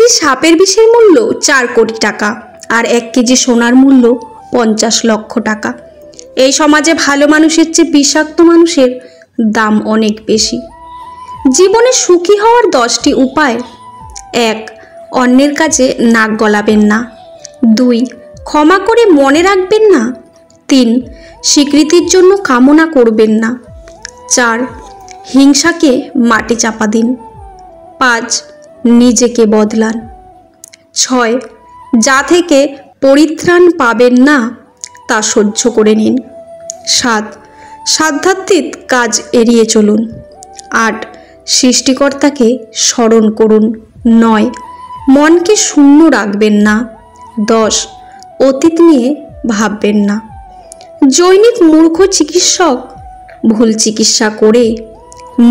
KG সাপের বিষের মূল্য 4 কোটি টাকা, আর 1 কেজি সোনার মূল্য 50 লক্ষ টাকা। এই সমাজে ভালো মানুষের চেয়ে বিষাক্ত মানুষের দাম অনেক বেশি। জীবনে সুখী হওয়ার 10টি উপায়: 1. অন্যের কাজে নাক গলাবেন না। 2. ক্ষমা করে মনে রাখবেন না। 3. স্বীকৃতির জন্য কামনা করবেন না। 4. হিংসাকে মাটি চাপা দিন। 5. নিজেকে বদলান। 6. যা থেকে পরিত্রাণ পাবেন না তা সহ্য করে নিন। 7. সাধ্যাতীত কাজ এড়িয়ে চলুন। 8. সৃষ্টিকর্তাকে স্মরণ করুন। 9. মনকে শূন্য রাখবেন না। 10. অতীত নিয়ে ভাববেন না। জৈনিক মূর্খ চিকিৎসক ভুল চিকিৎসা করে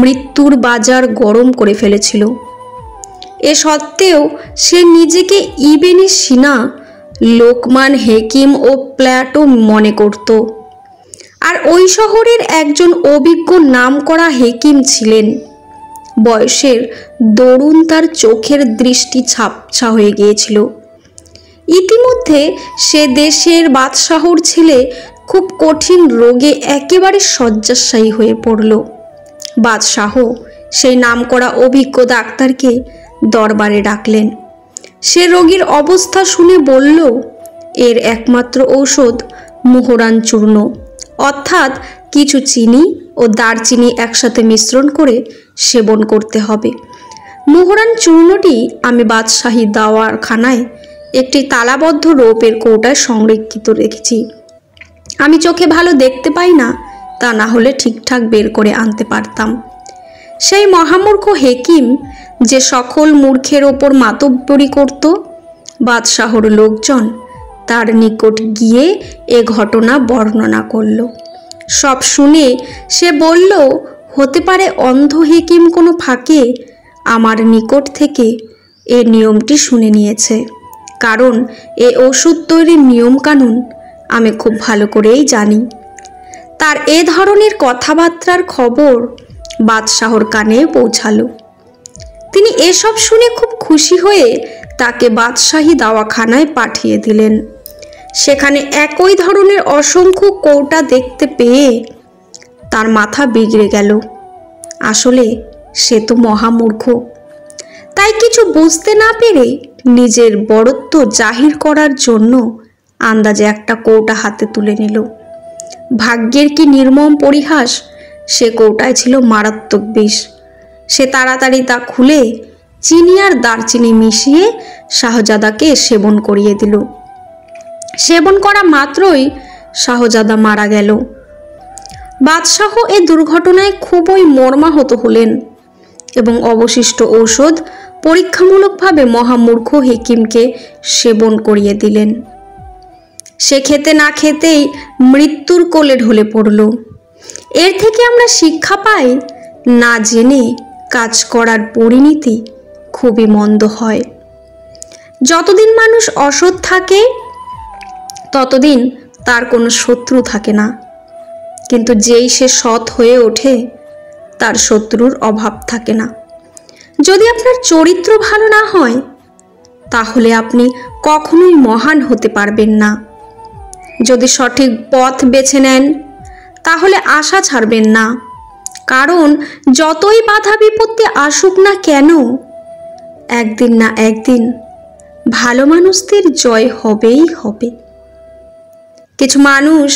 মৃত্যুর বাজার গরম করে ফেলেছিল। এ সত্ত্বেও সে নিজেকে ইবেন সিনা, লোকমান হেকিম ও প্ল্যাটো মনে করত, আর ওই শহরের একজন অভিজ্ঞ নামকরা হেকিম ছিলেন। বয়সের দরুন তার চোখের দৃষ্টি ঝাপসা হয়ে গিয়েছিল। ইতিমধ্যে সে দেশের বাদশাহর ছেলে খুব কঠিন রোগে একেবারে শয্যাশায়ী হয়ে পড়ল। বাদশাহ সেই নামকরা অভিজ্ঞ ডাক্তারকে দরবারে ডাকলেন। সে রোগীর অবস্থা শুনে বলল, এর একমাত্র ঔষধ মোহরান চূর্ণ, অর্থাৎ কিছু চিনি ও দারচিনি একসাথে মিশ্রণ করে সেবন করতে হবে। মোহরান চূর্ণটি আমি বাদশাহী দাওয়ারখানায় একটি তালাবদ্ধ রৌপের কৌটায় সংরক্ষিত রেখেছি। আমি চোখে ভালো দেখতে পাই না, তা না হলে ঠিকঠাক বের করে আনতে পারতাম। সেই মহামূর্খ হেকিম যে সকল মূর্খের ওপর মাতব্বরি করত, বাদশাহর লোকজন তার নিকট গিয়ে এ ঘটনা বর্ণনা করল। সব শুনে সে বলল, হতে পারে অন্ধ হেকিম কোনো ফাঁকে আমার নিকট থেকে এ নিয়মটি শুনে নিয়েছে, কারণ এ ওষুধ তৈরির নিয়মকানুন আমি খুব ভালো করেই জানি। তার এ ধরনের কথাবার্তার খবর বাদশাহর কানে পৌঁছালো। তিনি এসব শুনে খুব খুশি হয়ে তাকে বাদশাহী দাওয়াখানায় পাঠিয়ে দিলেন। সেখানে একই ধরনের অসংখ্য কৌটা দেখতে পেয়ে তার মাথা বিগড়ে গেল। আসলে সে তো মহামূর্খ। তাই কিছু বুঝতে না পেরে নিজের বড়ত্ব জাহির করার জন্য আন্দাজে একটা কৌটা হাতে তুলে নিল। ভাগ্যের কি নির্মম পরিহাস, সে কৌটায় ছিল মারাত্মক বিষ। সে তাড়াতাড়ি তা খুলে চিনি আর দারচিনি মিশিয়ে শাহজাদাকে সেবন করিয়ে দিল। সেবন করা মাত্রই শাহজাদা মারা গেল। বাদশাহ এ দুর্ঘটনায় খুবই মর্মাহত হলেন এবং অবশিষ্ট ঔষধ পরীক্ষামূলকভাবে মহামূর্খ হেকিমকে সেবন করিয়ে দিলেন। সে খেতে না খেতেই মৃত্যুর কোলে ঢলে পড়ল। এর থেকে আমরা শিক্ষা পাই, না জেনে কাজ করার পরিণতি খুবই মন্দ হয়। যতদিন মানুষ অসৎ থাকে ততদিন তার কোনো শত্রু থাকে না, কিন্তু যেই সে সৎ হয়ে ওঠে তার শত্রুর অভাব থাকে না। যদি আপনার চরিত্র ভালো না হয় তাহলে আপনি কখনোই মহান হতে পারবেন না। যদি সঠিক পথ বেছে নেন তাহলে আশা ছাড়বেন না, কারণ যতই বাধা বিপত্তি আসুক না কেন, একদিন না একদিন ভালো মানুষদের জয় হবেই হবে। কিছু মানুষ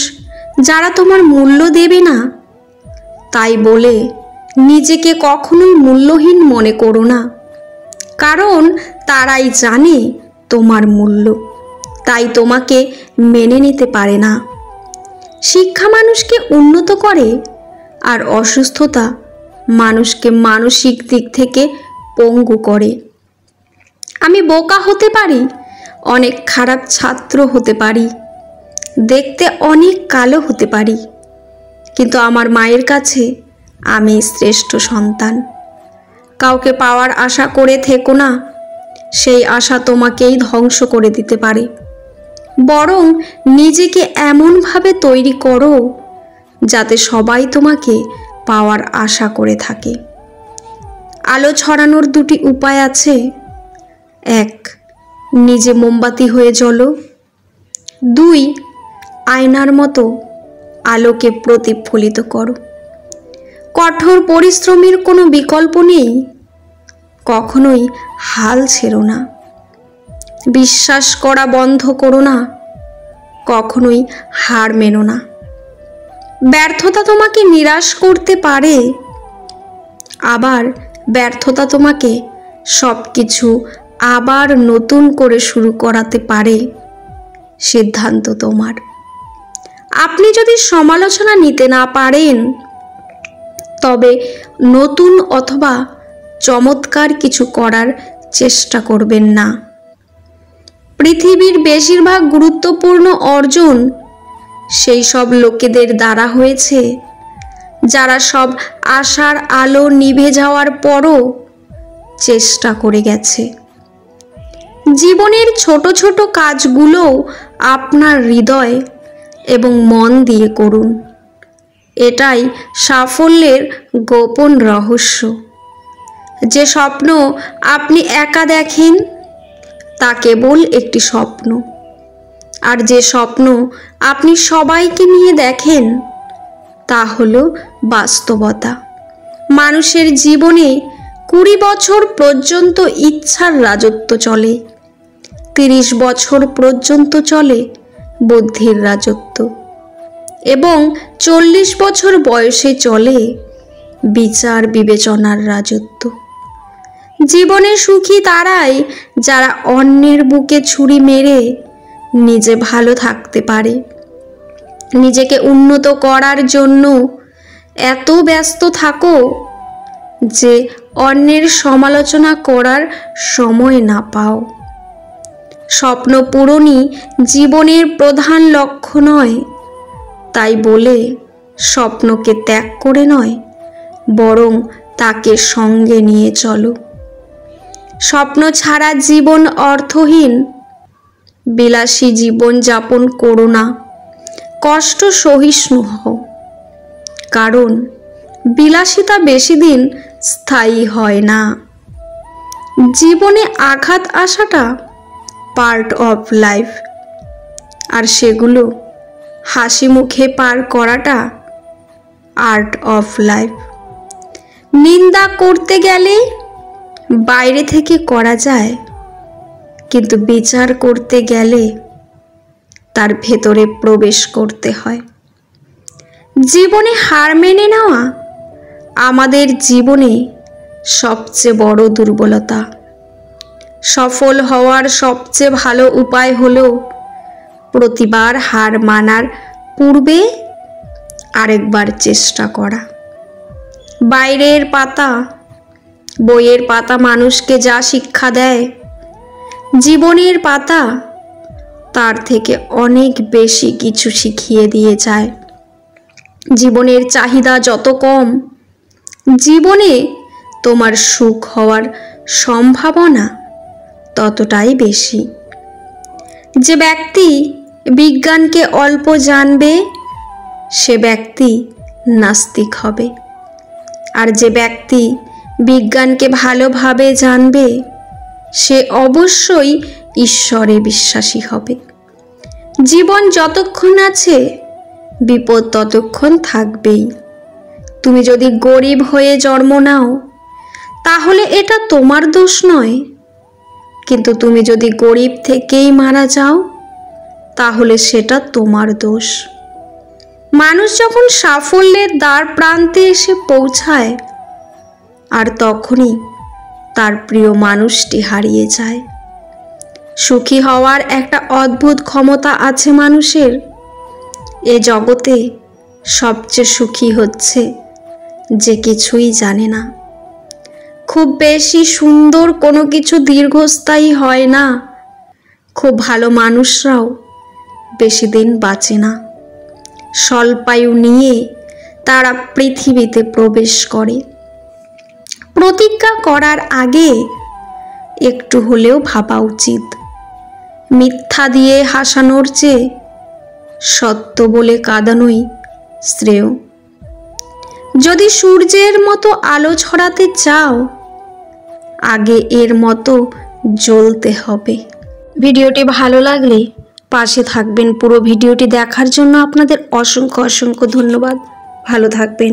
যারা তোমার মূল্য দেবে না, তাই বলে নিজেকে কখনোই মূল্যহীন মনে করো না, কারণ তারাই জানে তোমার মূল্য, তাই তোমাকে মেনে নিতে পারে না। শিক্ষা মানুষকে উন্নত করে, আর অসুস্থতা মানুষকে মানসিক দিক থেকে পঙ্গু করে। আমি বোকা হতে পারি, অনেক খারাপ ছাত্র হতে পারি, দেখতে অনেক কালো হতে পারি, কিন্তু আমার মায়ের কাছে আমি শ্রেষ্ঠ সন্তান। কাউকে পাওয়ার আশা করে থেকো না, সেই আশা তোমাকেই ধ্বংস করে দিতে পারে। বরং নিজেকে এমনভাবে তৈরি করো যাতে সবাই তোমাকে পাওয়ার আশা করে থাকে। আলো ছড়ানোর দুটি উপায় আছে, 1. নিজে মোমবাতি হয়ে জ্বলো। 2. আয়নার মতো আলোকে প্রতিফলিত করো। কঠোর পরিশ্রমের কোনো বিকল্প নেই। কখনোই হাল ছেড়ো না। বিশ্বাস করা বন্ধ করো না। কখনোই হার মেনো না। ব্যর্থতা তোমাকে নিরাশ করতে পারে, আবার ব্যর্থতা তোমাকে সব কিছু আবার নতুন করে শুরু করাতে পারে। সিদ্ধান্ত তোমার। আপনি যদি সমালোচনা নিতে না পারেন, তবে নতুন অথবা চমৎকার কিছু করার চেষ্টা করবেন না। পৃথিবীর বেশিরভাগ গুরুত্বপূর্ণ অর্জন সেই সব লোকেদের দ্বারা হয়েছে যারা সব আশার আলো নিভে যাওয়ার পরও চেষ্টা করে গেছে। জীবনের ছোট ছোট কাজগুলোও আপনার হৃদয় এবং মন দিয়ে করুন। এটাই সাফল্যের গোপন রহস্য। যে স্বপ্ন আপনি একা দেখেন তা কেবল একটি স্বপ্ন, আর যে স্বপ্ন আপনি সবাইকে নিয়ে দেখেন তা হলো বাস্তবতা। মানুষের জীবনে 20 বছর পর্যন্ত ইচ্ছার রাজত্ব চলে, 30 বছর পর্যন্ত চলে বুদ্ধির রাজত্ব, এবং 40 বছর বয়সে চলে বিচার বিবেচনার রাজত্ব। জীবনে সুখী তারাই যারা অন্যের বুকে ছুরি মেরে নিজে ভালো থাকতে পারে। নিজেকে উন্নত করার জন্য এত ব্যস্ত থাকো যে অন্যের সমালোচনা করার সময় না পাও। স্বপ্ন পূরণই জীবনের প্রধান লক্ষ্য নয়, তাই বলে স্বপ্নকে ত্যাগ করে নয়, বরং তাকে সঙ্গে নিয়ে চলো। স্বপ্ন ছাড়া জীবন অর্থহীন। বিলাসী জীবন যাপন করো না। কষ্ট সহিষ্ণু হও, কারণ বিলাসিতা বেশি দিন স্থায়ী হয় না। জীবনে আঘাত আসাটা পার্ট অফ লাইফ, আর সেগুলো হাসি মুখে পার করাটা আর্ট অফ লাইফ। নিন্দা করতে গেলে বাইরে থেকে করা যায়, কিন্তু বিচার করতে গেলে তার ভেতরে প্রবেশ করতে হয়। জীবনে হার মেনে নেওয়া আমাদের জীবনে সবচেয়ে বড় দুর্বলতা। সফল হওয়ার সবচেয়ে ভালো উপায় হলো প্রতিবার হার মানার পূর্বে আরেকবার চেষ্টা করা। বাইরের পাতা, বইয়ের পাতা মানুষকে যা শিক্ষা দেয়, জীবনের পাতা তার থেকে অনেক বেশি কিছু শিখিয়ে দিয়ে যায়। জীবনের চাহিদা যত কম, জীবনে তোমার সুখ হওয়ার সম্ভাবনা ততটাই বেশি। যে ব্যক্তি বিজ্ঞানকে অল্প জানবে সে ব্যক্তি নাস্তিক হবে, আর যে ব্যক্তি বিজ্ঞানকে ভালোভাবে জানবে সে অবশ্যই ঈশ্বরে বিশ্বাসী হবে। জীবন যতক্ষণ আছে বিপদ ততক্ষণ থাকবেই। তুমি যদি গরিব হয়ে জন্ম নাও তাহলে এটা তোমার দোষ নয়, কিন্তু তুমি যদি গরিব থেকেই মারা যাও তাহলে সেটা তোমার দোষ। মানুষ যখন সাফল্যের দ্বার প্রান্তে এসে পৌঁছায় আর তখনই তার প্রিয় মানুষটি হারিয়ে যায়। সুখী হওয়ার একটা অদ্ভুত ক্ষমতা আছে মানুষের। এ জগতে সবচেয়ে সুখী হচ্ছে যে কিছুই জানে না। খুব বেশি সুন্দর কোনো কিছু দীর্ঘস্থায়ী হয় না। খুব ভালো মানুষরাও বেশি দিন বাঁচে না। স্বল্পায়ু নিয়ে তারা পৃথিবীতে প্রবেশ করে। প্রতিজ্ঞা করার আগে একটু হলেও ভাবা উচিত। মিথ্যা দিয়ে হাসানোর চেয়ে সত্য বলে কাঁদানোই শ্রেয়। যদি সূর্যের মতো আলো ছড়াতে চাও আগে এর মতো জ্বলতে হবে। ভিডিওটি ভালো লাগলে পাশে থাকবেন। পুরো ভিডিওটি দেখার জন্য আপনাদের অসংখ্য অসংখ্য ধন্যবাদ। ভালো থাকবেন।